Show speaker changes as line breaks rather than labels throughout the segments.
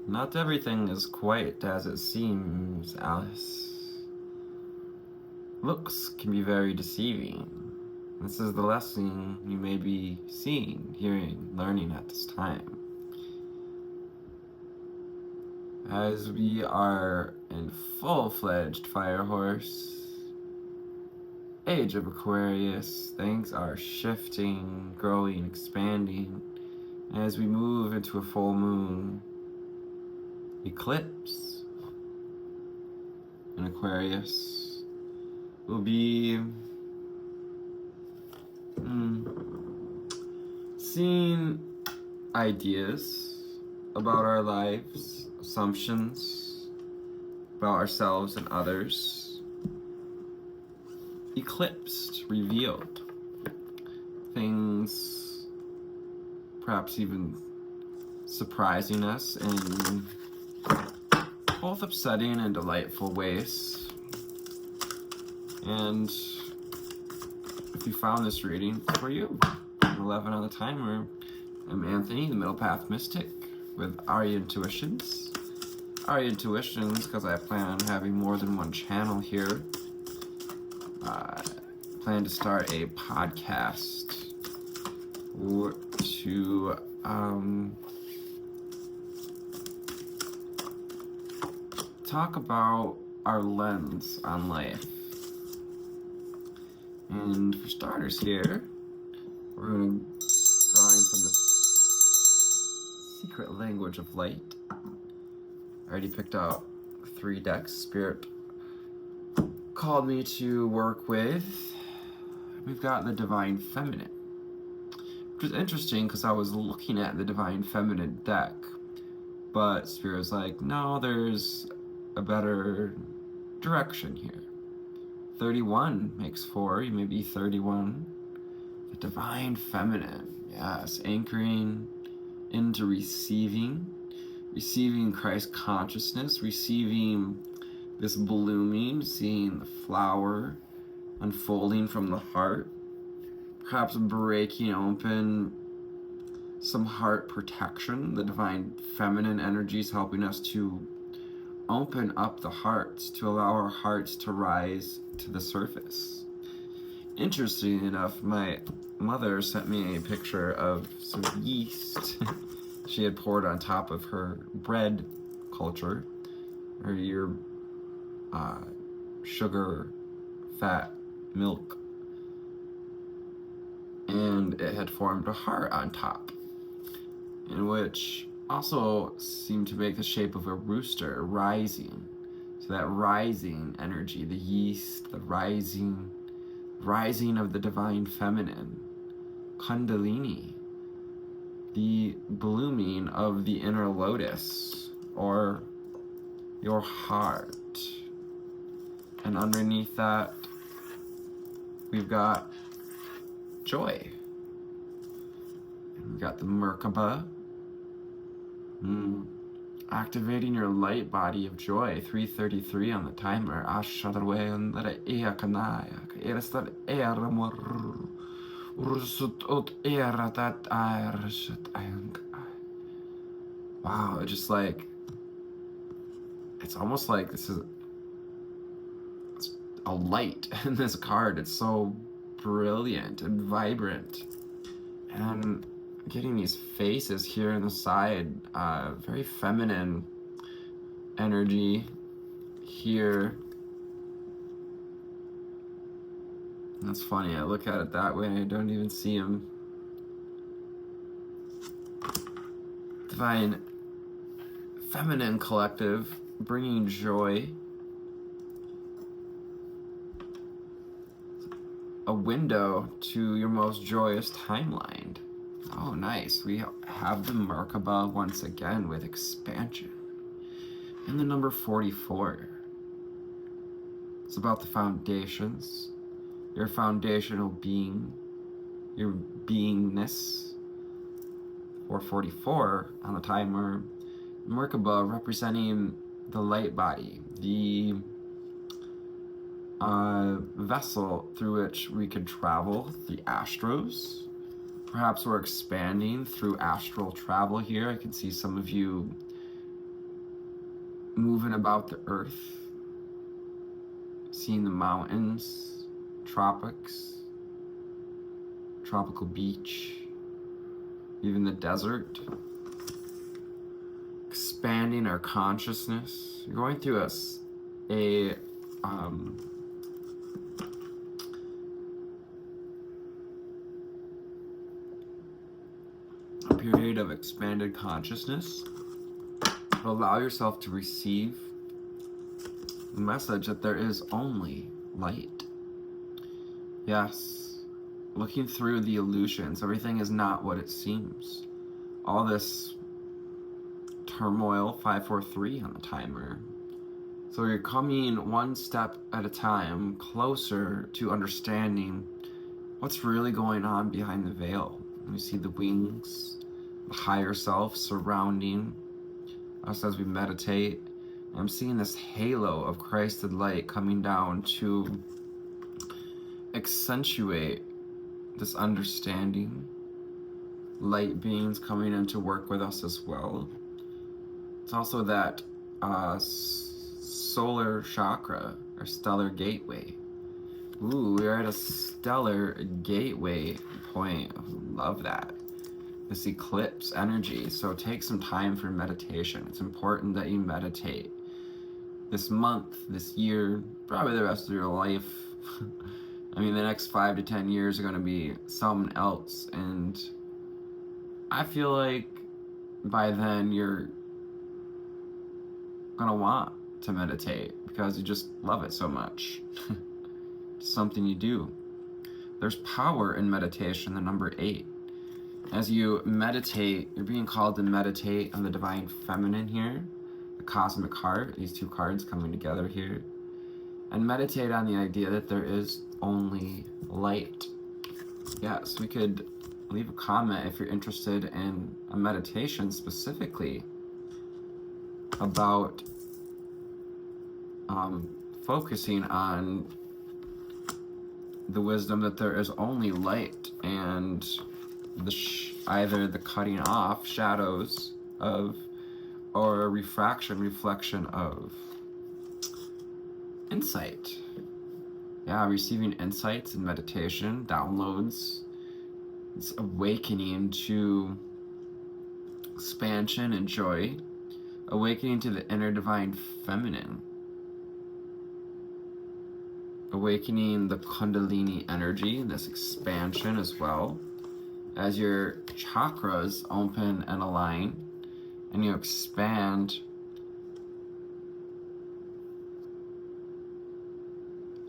Not everything is quite as it seems, Alice. Looks can be very deceiving. This is the lesson you may be seeing, hearing, learning at this time. As we are in full-fledged Fire Horse, Age of Aquarius, things are shifting, growing, expanding. As we move into a full moon eclipse in Aquarius, we'll be seeing ideas about our lives, assumptions about ourselves and others, eclipsed, revealed. Things perhaps even surprising us in both upsetting and delightful ways. And if you found this reading, it's for you. I'm 11 on the timer. I'm Anthony, the Middle Path Mystic, with Intuitions. Intuitions, because I plan on having more than one channel here. Plan to start a podcast to talk about our lens on life. And for starters here, we're going to drawing from the secret language of light. I already picked out 3 decks Spirit called me to work with. We've got the Divine Feminine, which is interesting because I was looking at the Divine Feminine deck, but Spirit was like, no, there's a better direction here. 31 makes 4, you may be 31. The Divine Feminine, yes, anchoring into receiving Christ consciousness, receiving this blooming, seeing the flower unfolding from the heart, perhaps breaking open some heart protection. The Divine Feminine energy is helping us to open up the hearts, to allow our hearts to rise to the surface. Interestingly enough, my mother sent me a picture of some yeast she had poured on top of her bread culture, or your sugar, fat, milk, and it had formed a heart on top, in which also seemed to make the shape of a rooster rising. So that rising energy, the yeast, the rising of the Divine Feminine, Kundalini, the blooming of the inner lotus, or your heart. And underneath that, we've got joy. And we've got the Merkaba, activating your light body of joy. 3:33 on the timer. Wow, it just like, it's almost like this is a light in this card. It's so brilliant and vibrant, and getting these faces here on the side, very feminine energy here. And that's funny, I look at it that way and I don't even see him. Divine Feminine collective, bringing joy. A window to your most joyous timeline. Oh, nice. We have the Merkaba once again with expansion. And the number 44. It's about the foundations, your foundational being, your beingness. Or 44 on the timer. Merkaba representing the light body, the vessel through which we could travel, the astros. Perhaps we're expanding through astral travel here. I can see some of you moving about the earth, seeing the mountains, tropics, tropical beach, even the desert, expanding our consciousness. You're going through a period of expanded consciousness. Allow yourself to receive the message that there is only light. Yes, looking through the illusions, everything is not what it seems. All this turmoil, 543 on the timer. So you're coming one step at a time closer to understanding what's really going on behind the veil. We see the wings, the higher self surrounding us as we meditate. I'm seeing this halo of Christed light coming down to accentuate this understanding. Light beings coming in to work with us as well. It's also that solar chakra, or stellar gateway. Ooh, we're at a stellar gateway point. Love that. This eclipse energy. So take some time for meditation. It's important that you meditate this month, this year, probably the rest of your life. I mean, the next 5 to 10 years are going to be something else. And I feel like by then you're going to want to meditate because you just love it so much. It's something you do. There's power in meditation, the number 8. As you meditate, you're being called to meditate on the divine feminine here, the cosmic heart, these two cards coming together here, and meditate on the idea that there is only light. Yes, we could leave a comment if you're interested in a meditation specifically about focusing on the wisdom that there is only light and either the cutting off shadows of or a reflection of insight. Yeah, receiving insights in meditation, downloads. It's awakening to expansion and joy, awakening to the inner divine feminine, awakening the Kundalini energy, this expansion as well, as your chakras open and align, and you expand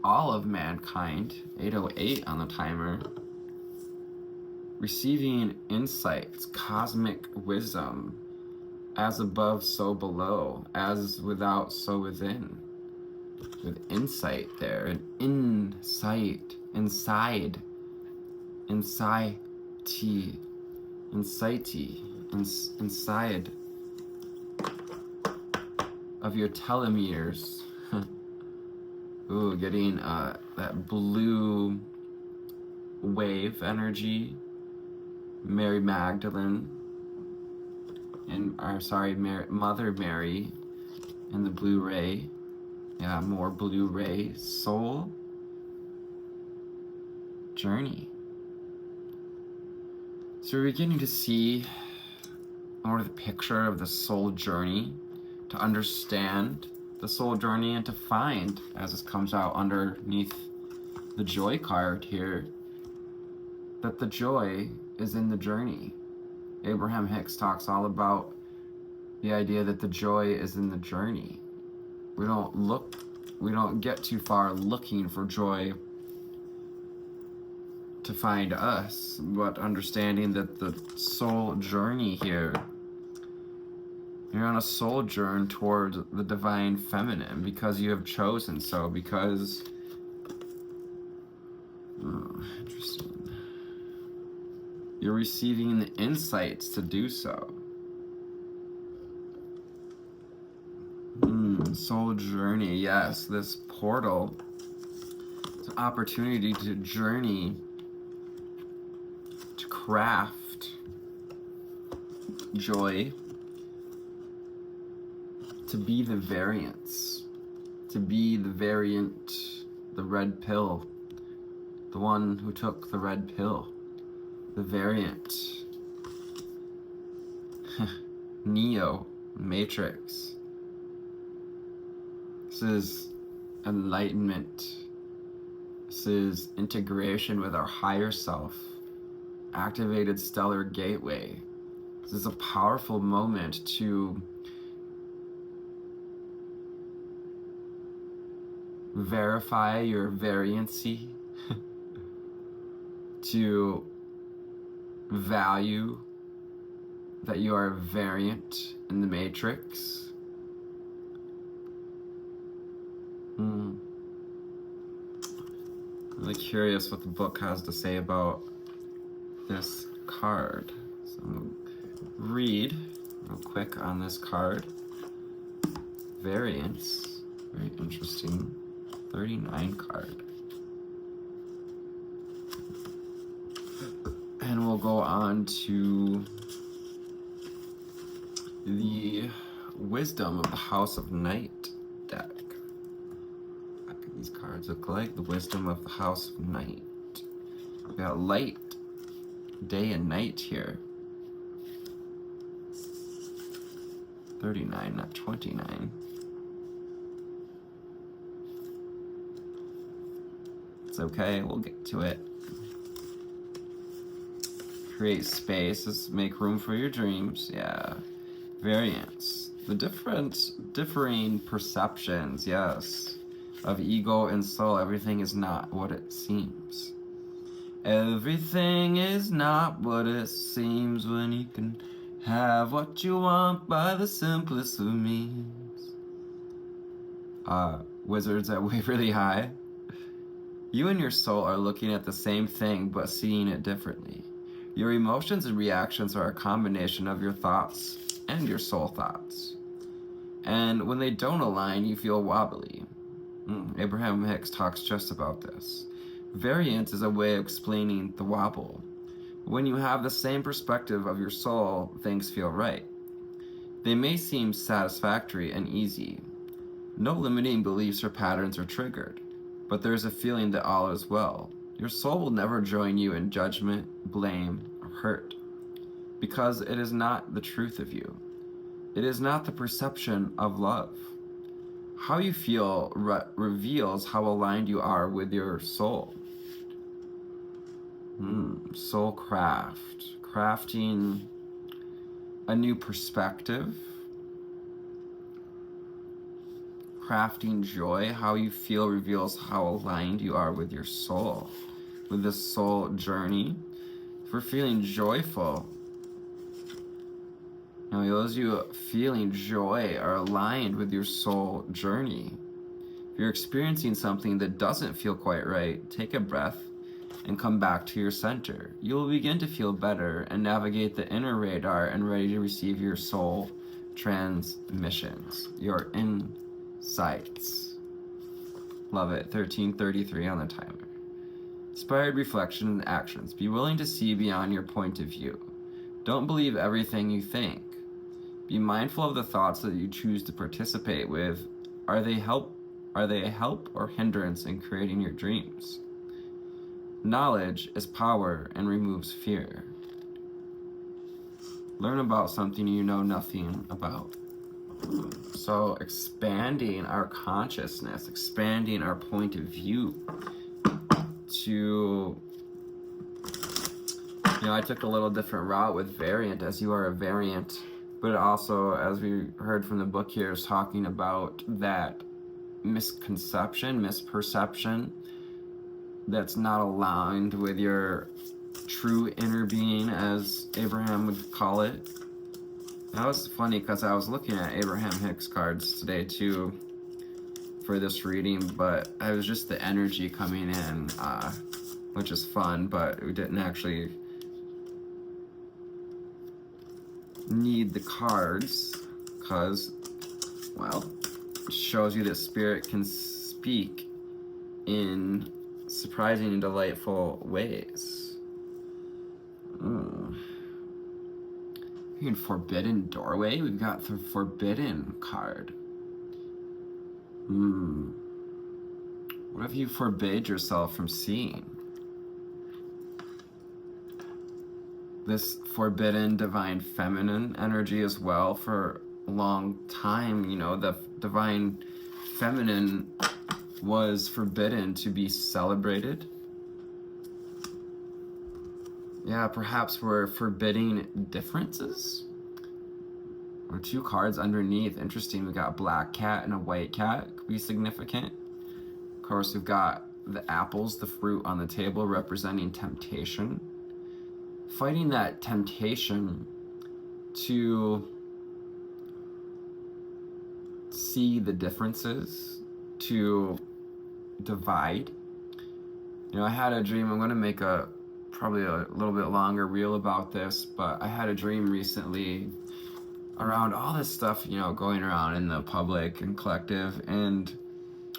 all of mankind, 808 on the timer, receiving insights, cosmic wisdom, as above, so below, as without, so within. With insight there, an inside of your telomeres. Ooh, getting that blue wave energy. Mary Magdalene, Mother Mary, and the blue ray. Yeah, more blue ray. Soul journey. So we're beginning to see more of the picture of the soul journey, to understand the soul journey and to find, as this comes out underneath the joy card here, that the joy is in the journey. Abraham Hicks talks all about the idea that the joy is in the journey. We don't get too far looking for joy to find us, but understanding that the soul journey here, you're on a soul journey toward the divine feminine because you have chosen so, because interesting. You're receiving the insights to do so. Soul journey, yes, this portal. It's an opportunity to journey, to craft joy, to be the variance, to be the variant, the red pill, the one who took the red pill, the variant, Neo, Matrix. This is enlightenment. This is integration with our higher self, activated stellar gateway. This is a powerful moment to verify your variancy, to value that you are a variant in the matrix. I'm really curious what the book has to say about this card. So I'm going to read real quick on this card. Variance, very interesting. 39 card. And we'll go on to the Wisdom of the House of Night deck. What do these cards look like? The Wisdom of the House of Night. We got light, day and night here. 39, not 29. It's okay, we'll get to it. Create space, let's make room for your dreams. Yeah. Variance. The differing perceptions, yes, of ego and soul. Everything is not what it seems. Everything is not what it seems when you can have what you want by the simplest of means. Wizards at Waverly High. You and your soul are looking at the same thing but seeing it differently. Your emotions and reactions are a combination of your thoughts and your soul thoughts. And when they don't align, you feel wobbly. Abraham Hicks talks just about this. Variance is a way of explaining the wobble. When you have the same perspective of your soul, things feel right. They may seem satisfactory and easy. No limiting beliefs or patterns are triggered, but there is a feeling that all is well. Your soul will never join you in judgment, blame, or hurt, because it is not the truth of you. It is not the perception of love. How you feel reveals how aligned you are with your soul. Soul craft. Crafting a new perspective. Crafting joy. How you feel reveals how aligned you are with your soul, with this soul journey. If we're feeling joyful, now, those of you feeling joy are aligned with your soul journey. If you're experiencing something that doesn't feel quite right, take a breath and come back to your center. You will begin to feel better and navigate the inner radar and ready to receive your soul transmissions, your insights. Love it. 1333 on the timer. Inspired reflection and actions. Be willing to see beyond your point of view. Don't believe everything you think. Be mindful of the thoughts that you choose to participate with. Are they a help or hindrance in creating your dreams? Knowledge is power and removes fear. Learn about something you know nothing about. So expanding our consciousness, expanding our point of view to, I took a little different route with variant, as you are a variant. But also, as we heard from the book here, is talking about that misperception that's not aligned with your true inner being, as Abraham would call it. That was funny because I was looking at Abraham Hicks cards today too for this reading, but it was just the energy coming in, which is fun, but we didn't actually need the cards because, well, it shows you that spirit can speak in surprising and delightful ways. In Forbidden Doorway, we've got the Forbidden card. What have you forbade yourself from seeing? This forbidden divine feminine energy as well. For a long time, you know, the divine feminine was forbidden to be celebrated. Yeah, perhaps we're forbidding differences. Or two cards underneath. Interesting, we got a black cat and a white cat. Could be significant. Of course, we've got the apples, the fruit on the table, representing temptation. Fighting that temptation to see the differences, to divide. You know, I had a dream. I'm going to make probably a little bit longer reel about this, but I had a dream recently around all this stuff, you know, going around in the public and collective, and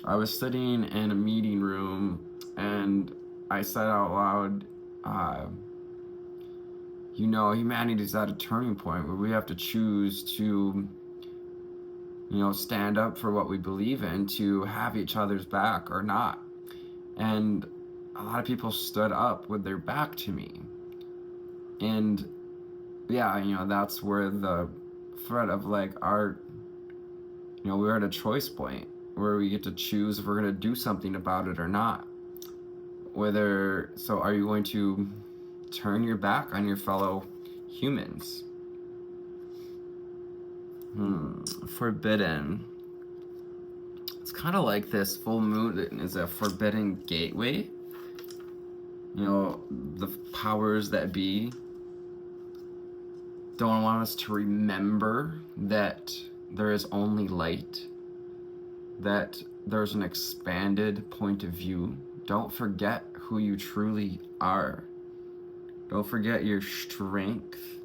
I was sitting in a meeting room and I said out loud, you know, humanity's at a turning point where we have to choose to, you know, stand up for what we believe in, to have each other's back or not. And a lot of people stood up with their back to me. And yeah, you know, that's where the threat of like art, you know, we're at a choice point where we get to choose if we're going to do something about it or not. So are you going to turn your back on your fellow humans? Forbidden. It's kind of like this full moon is a forbidden gateway. You know, the powers that be don't want us to remember that there is only light, that there's an expanded point of view. Don't forget who you truly are. Don't forget your strength.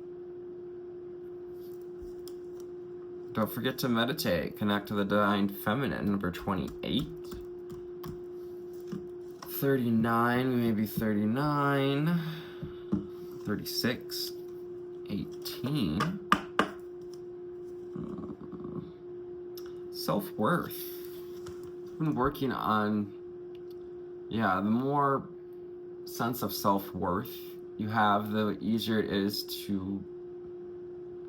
Don't forget to meditate. Connect to the divine feminine, number 28. 39, we may be 39. 36. 18. Self-worth. I've been working on, the more sense of self-worth you have, the easier it is to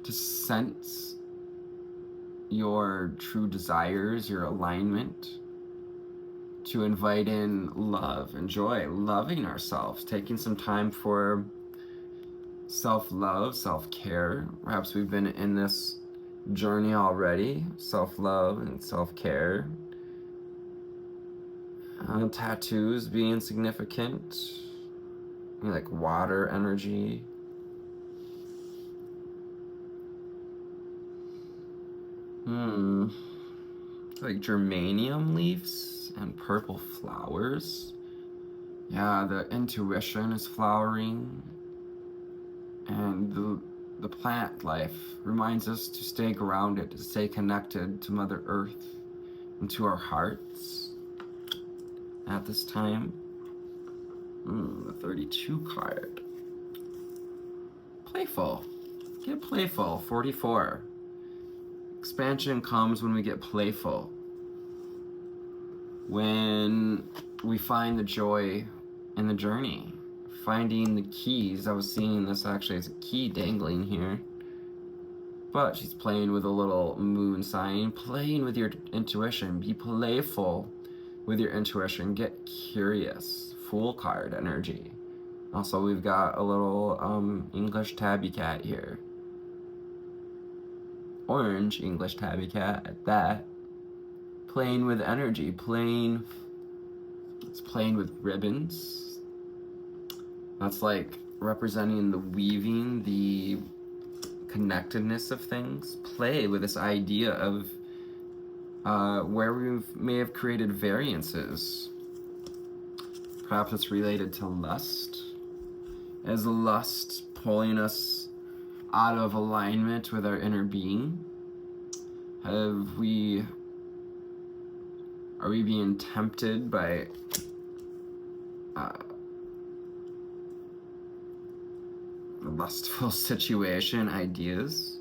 sense your true desires, your alignment, to invite in love and joy, loving ourselves, taking some time for self-love, self-care. Perhaps we've been in this journey already, self-love and self-care. Tattoos being significant, like water energy. Like geranium leaves and purple flowers. Yeah, the intuition is flowering. And the plant life reminds us to stay grounded, to stay connected to Mother Earth and to our hearts at this time. The 32 card. Playful. Get playful. 44. Expansion comes when we get playful. When we find the joy in the journey. Finding the keys. I was seeing this actually as a key dangling here. But she's playing with a little moon sign. Playing with your intuition. Be playful with your intuition. Get curious. Fool card energy. Also, we've got a little English tabby cat here. Orange English tabby cat at that. Playing with energy. It's playing with ribbons. That's like representing the weaving, the connectedness of things. Play with this idea of where we may have created variances. Perhaps it's related to lust. As lust pulling us out of alignment with our inner being. Are we being tempted by lustful situation, ideas,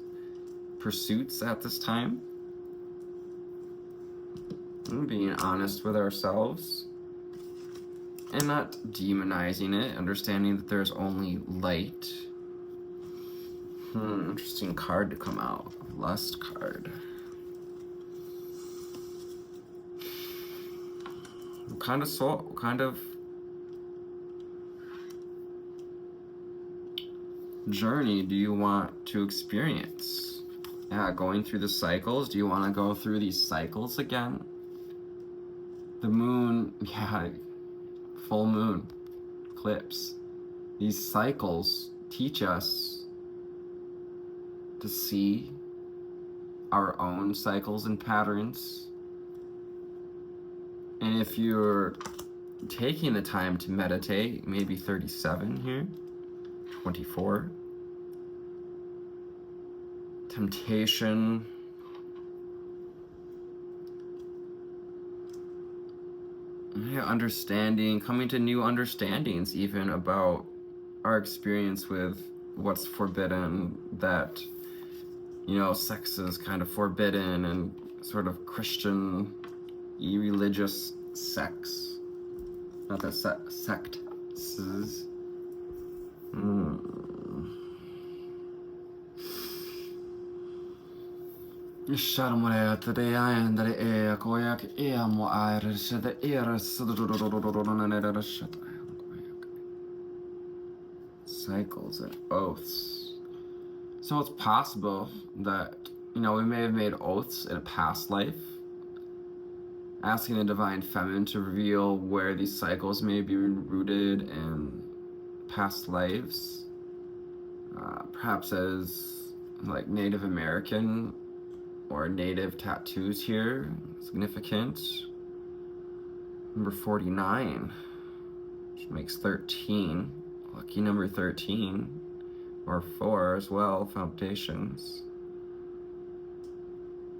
pursuits at this time. And being honest with ourselves and not demonizing it, understanding that there's only light. Interesting card to come out. Lust card. What kind of journey do you want to experience? Yeah, going through the cycles. Do you want to go through these cycles again? The moon, yeah, full moon, eclipse. These cycles teach us to see our own cycles and patterns. And if you're taking the time to meditate, maybe 37 here, 24. Temptation. Yeah, understanding, coming to new understandings even about our experience with what's forbidden, that, you know, sex is kind of forbidden, and sort of Christian, religious sex. Not that sect. Cycles and oaths. So it's possible that, you know, we may have made oaths in a past life, asking the Divine Feminine to reveal where these cycles may be rooted in past lives, perhaps as like Native American or Native tattoos here, significant. Number 49, which makes 13, lucky number 13, or 4 as well, foundations.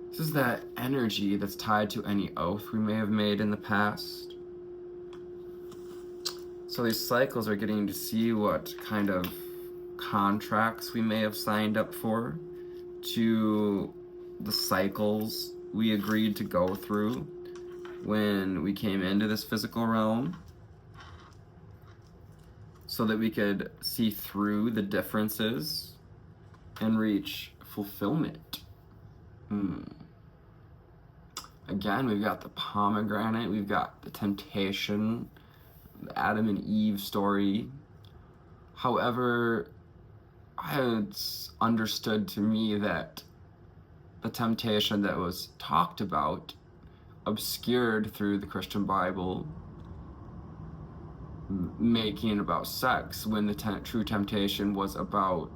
This is that energy that's tied to any oath we may have made in the past. So these cycles are getting to see what kind of contracts we may have signed up for, to the cycles we agreed to go through when we came into this physical realm, so that we could see through the differences and reach fulfillment. Again, we've got the pomegranate, we've got the temptation, the Adam and Eve story. However, it's understood to me that the temptation that was talked about, obscured through the Christian Bible, making it about sex, when the true temptation was about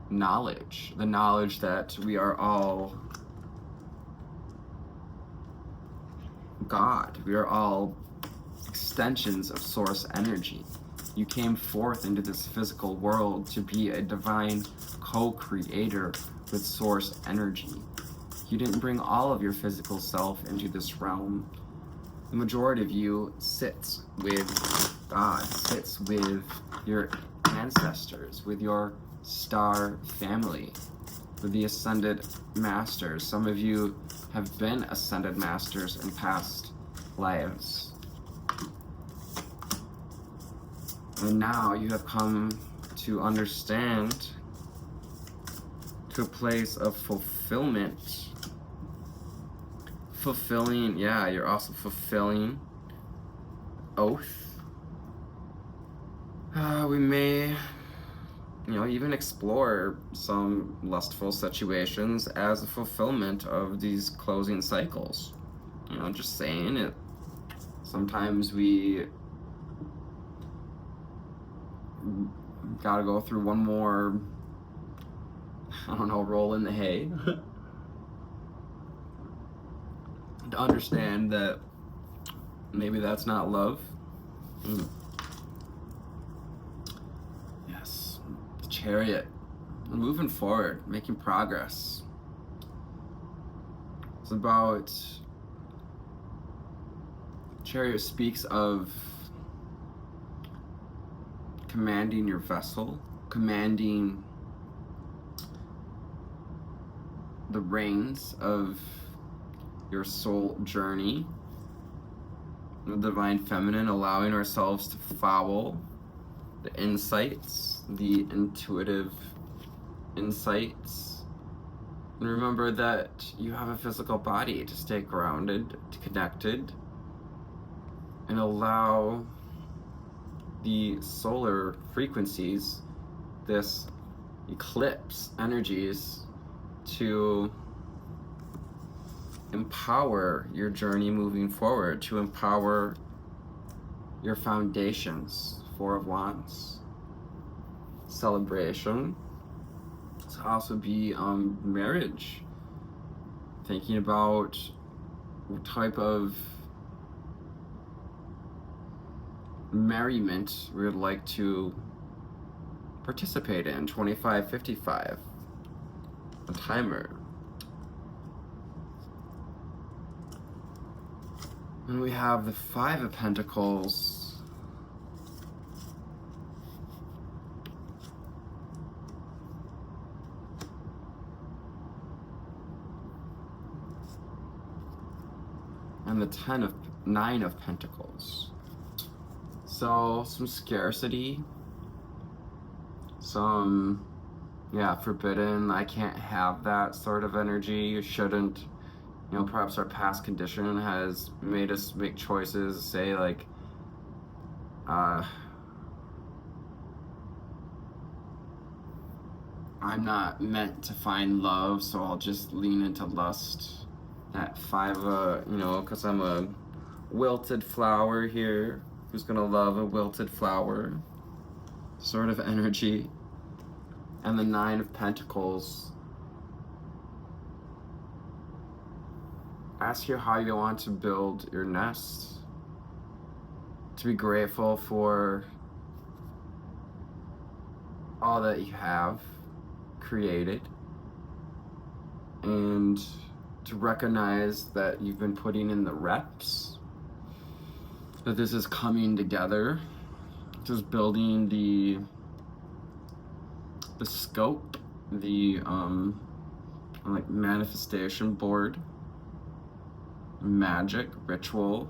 knowledge, the knowledge that we are all God, we are all extensions of source energy. You came forth into this physical world to be a divine co-creator with source energy. You didn't bring all of your physical self into this realm. The majority of you sits with God, sits with your ancestors, with your star family, with the ascended masters. Some of you have been ascended masters in past lives. And now you have come to understand, to a place of fulfillment. Fulfilling, yeah, you're also fulfilling oath. We may, you know, even explore some lustful situations as a fulfillment of these closing cycles. You know, just saying it. Sometimes we gotta go through one more, I don't know, roll in the hay to understand that maybe that's not love. Yes, the Chariot. We're moving forward, making progress. It's about, Chariot speaks of commanding your vessel, commanding the reins of your soul journey. The divine feminine, allowing ourselves to follow the insights, the intuitive insights. And remember that you have a physical body to stay grounded, connected, and allow the solar frequencies, this eclipse energies, to empower your journey moving forward, to empower your foundations. Four of Wands, celebration. To also be marriage, thinking about what type of merriment we would like to participate in. 2555, a timer. And we have the Five of Pentacles. And the Nine of Pentacles. So some scarcity, some, forbidden. I can't have that sort of energy. You shouldn't. You know, perhaps our past condition has made us make choices, say like, I'm not meant to find love, so I'll just lean into lust. That five, because I'm a wilted flower here. Who's gonna love a wilted flower? Sort of energy. And the Nine of Pentacles. Ask you how you want to build your nest. To be grateful for all that you have created. And to recognize that you've been putting in the reps. That this is coming together. Just building the scope, the like manifestation board, magic, ritual,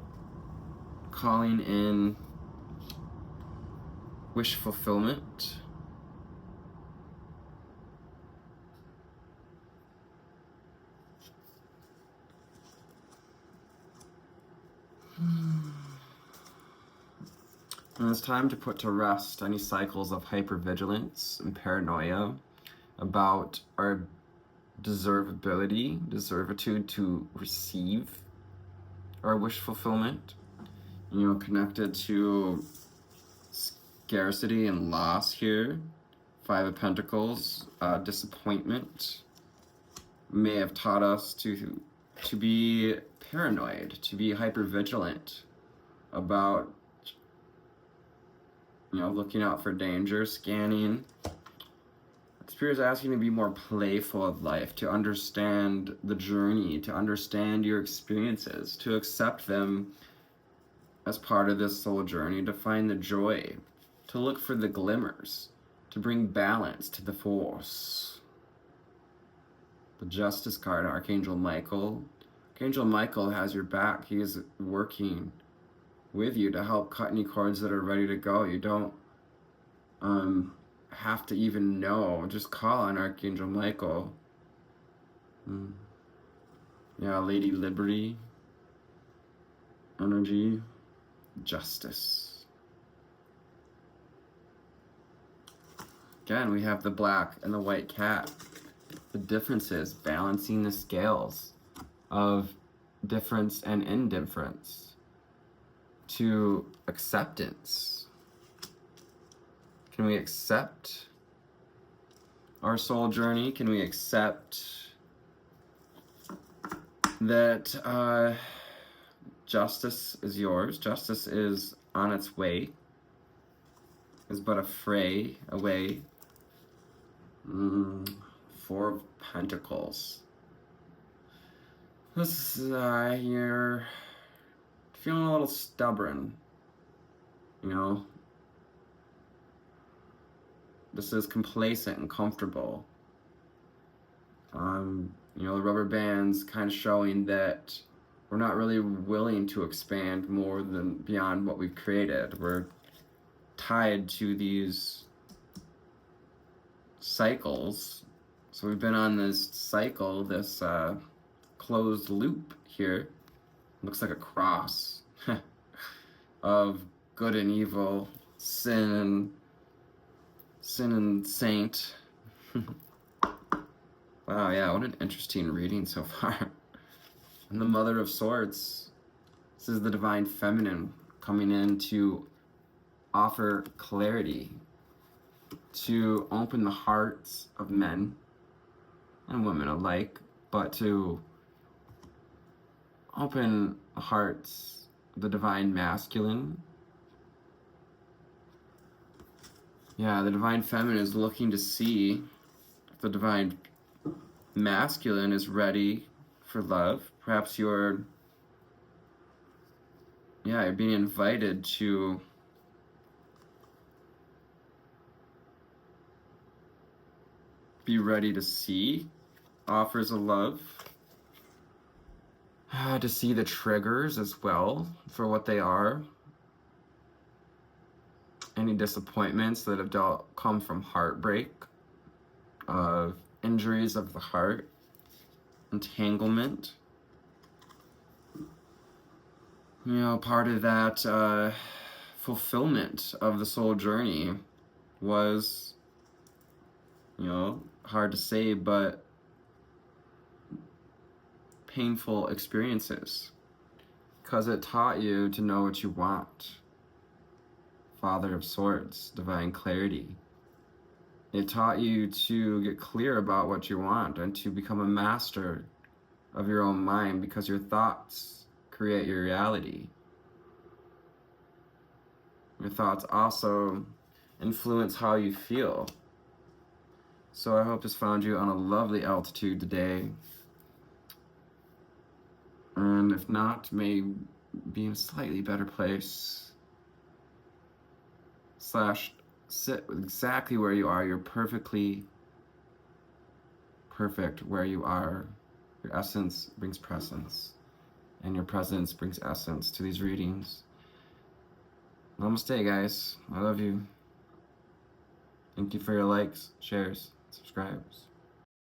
calling in wish fulfillment. And it's time to put to rest any cycles of hypervigilance and paranoia about our deservitude to receive our wish fulfillment. You know, connected to scarcity and loss here. Five of Pentacles, disappointment may have taught us to be paranoid, to be hypervigilant about, looking out for danger, scanning. Spirit's asking you to be more playful of life, to understand the journey, to understand your experiences, to accept them as part of this soul journey, to find the joy, to look for the glimmers, to bring balance to the force. The Justice card, Archangel Michael. Archangel Michael has your back. He is working with you to help cut any cords that are ready to go. You don't have to even know. Just call on Archangel Michael. Lady Liberty. Energy. Justice. Again, we have the black and the white cat. The difference is balancing the scales of difference and indifference to acceptance. Can we accept our soul journey? Can we accept that justice is yours? Justice is on its way. Is but a fray away. Four of Pentacles. This is, you're feeling a little stubborn, This is complacent and comfortable. You know, the rubber band's kind of showing that we're not really willing to expand more than beyond what we've created. We're tied to these cycles. So we've been on this cycle, this closed loop here. Looks like a cross of good and evil, sin and saint. Wow, yeah, what an interesting reading so far. And the Mother of Swords. This is the Divine Feminine coming in to offer clarity, to open the hearts of men and women alike, but to open the hearts of the Divine Masculine. Yeah, the Divine Feminine is looking to see if the Divine Masculine is ready for love. Perhaps you're being invited to be ready to see offers of love, to see the triggers as well for what they are. Any disappointments that have come from heartbreak, of injuries of the heart, entanglement. You know, part of that fulfillment of the soul journey was, you know, hard to say, but painful experiences, because it taught you to know what you want. Father of Swords, divine clarity. It taught you to get clear about what you want and to become a master of your own mind, because your thoughts create your reality. Your thoughts also influence how you feel. So I hope this found you on a lovely altitude today. And if not, may be in a slightly better place. / sit exactly where you are. You're perfectly perfect where you are. Your essence brings presence, and your presence brings essence to these readings. Namaste, guys. I love you. Thank you for your likes, shares, subscribes.